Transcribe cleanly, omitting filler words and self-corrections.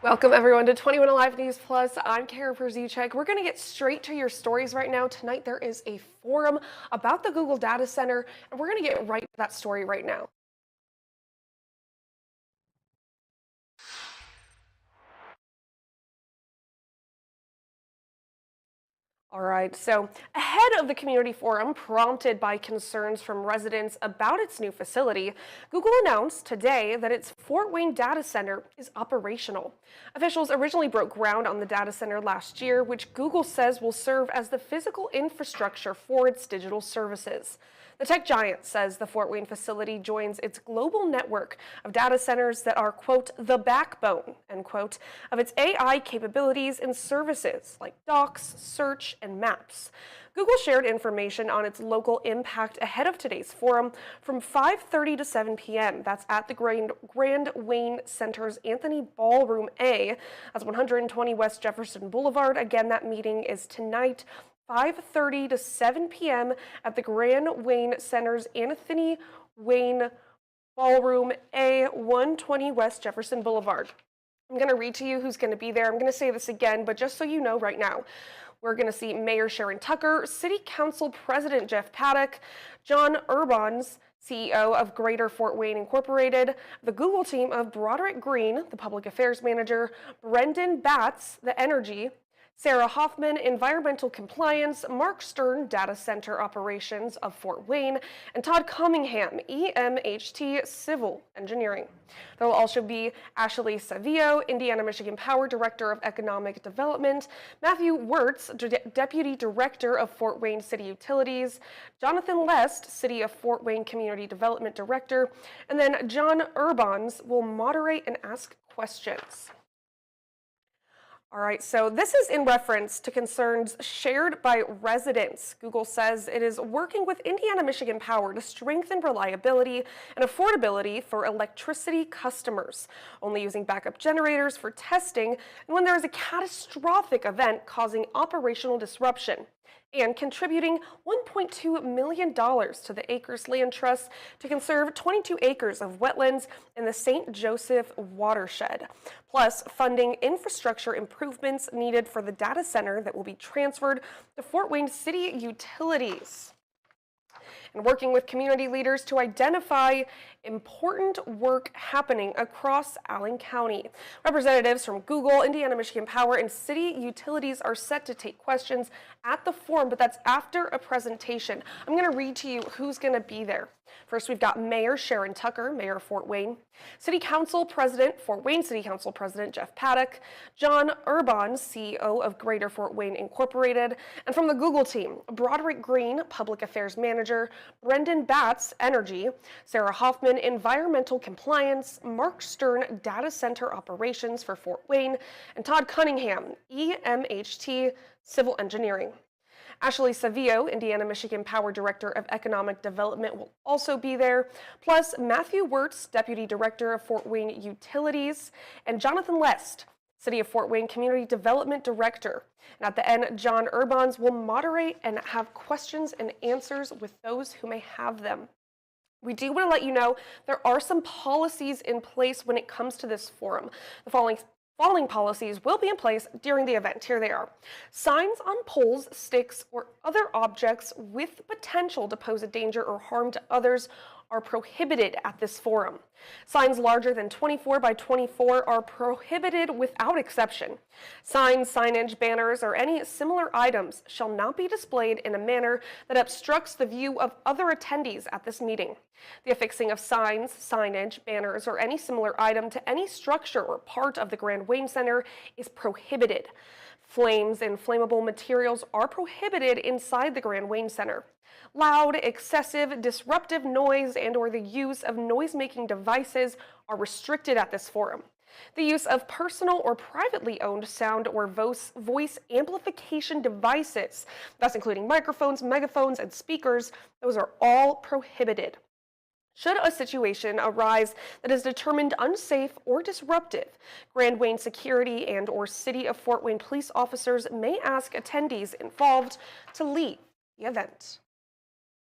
Welcome everyone to 21 Alive News Plus. I'm Kara Perzichek. We're going to get straight to your stories right now. Tonight there is a forum about the Google data center, and we're going to get right to that story right now. All right, so ahead of the community forum prompted by concerns from residents about its new facility, Google announced today that its Fort Wayne data center is operational. Officials originally broke ground on the data center last year, which Google says will serve as the physical infrastructure for its digital services. The tech giant says the Fort Wayne facility joins its global network of data centers that are, quote, the backbone, end quote, of its AI capabilities and services like Docs, Search, and Maps. Google shared information on its local impact ahead of today's forum from 5:30 to 7 p.m. That's at the Grand Wayne Center's Anthony Ballroom A. That's 120 West Jefferson Boulevard. Again, that meeting is tonight, 5:30 to 7 p.m. at the Grand Wayne Center's Anthony Wayne Ballroom A, 120 West Jefferson Boulevard. I'm going to read to you who's going to be there. I'm going to say this again, but just so you know right now, we're going to see Mayor Sharon Tucker, City Council President Jeff Paddock, John Urbans, CEO of Greater Fort Wayne Incorporated, the Google team of Broderick Green, the Public Affairs Manager, Brendan Batts, the Energy, Sarah Hoffman, Environmental Compliance, Mark Stern, Data Center Operations of Fort Wayne, and Todd Cunningham, EMHT Civil Engineering. There will also be Ashley Savio, Indiana Michigan Power Director of Economic Development, Matthew Wirtz, Deputy Director of Fort Wayne City Utilities, Jonathan Lest, City of Fort Wayne Community Development Director, and then John Urbans will moderate and ask questions. All right, so this is in reference to concerns shared by residents. Google says it is working with Indiana Michigan Power to strengthen reliability and affordability for electricity customers, only using backup generators for testing and when there is a catastrophic event causing operational disruption, and contributing $1.2 million to the Acres Land Trust to conserve 22 acres of wetlands in the St. Joseph watershed, plus funding infrastructure improvements needed for the data center that will be transferred to Fort Wayne City Utilities, and working with community leaders to identify important work happening across Allen County. Representatives from Google, Indiana Michigan Power, and City Utilities are set to take questions at the forum, but that's after a presentation. I'm going to read to you who's going to be there. First, we've got Mayor Sharon Tucker, Mayor of Fort Wayne, City Council President, Fort Wayne City Council President Jeff Paddock, John Urbans, CEO of Greater Fort Wayne Incorporated, and from the Google team, Broderick Green, Public Affairs Manager, Brendan Batts, Energy, Sarah Hoffman, Environmental Compliance, Mark Stern, Data Center Operations for Fort Wayne, and Todd Cunningham, EMHT Civil Engineering. Ashley Savio, Indiana Michigan Power Director of Economic Development, will also be there, plus Matthew Wirtz, Deputy Director of Fort Wayne Utilities, and Jonathan Lest, City of Fort Wayne Community Development Director. And at the end, John Urbans will moderate and have questions and answers with those who may have them. We do want to let you know there are some policies in place when it comes to this forum. The following policies will be in place during the event. Here they are. Signs on poles, sticks, or other objects with potential to pose a danger or harm to others are prohibited at this forum. Signs larger than 24 by 24 are prohibited without exception. Signs, signage, banners, or any similar items shall not be displayed in a manner that obstructs the view of other attendees at this meeting. The affixing of signs, signage, banners, or any similar item to any structure or part of the Grand Wayne Center is prohibited. Flames and flammable materials are prohibited inside the Grand Wayne Center. Loud, excessive, disruptive noise and/or the use of noise-making devices are restricted at this forum. The use of personal or privately owned sound or voice amplification devices, thus including microphones, megaphones, and speakers, those are all prohibited. Should a situation arise that is determined unsafe or disruptive, Grand Wayne Security and/or City of Fort Wayne police officers may ask attendees involved to leave the event.